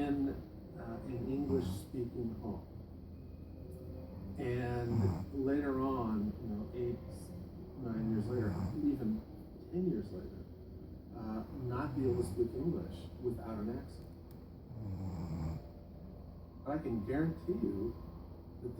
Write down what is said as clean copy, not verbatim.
in an English-speaking home. And later on, 8, 9 years later, even 10 years later, not be able to speak English without an accent. But I can guarantee you that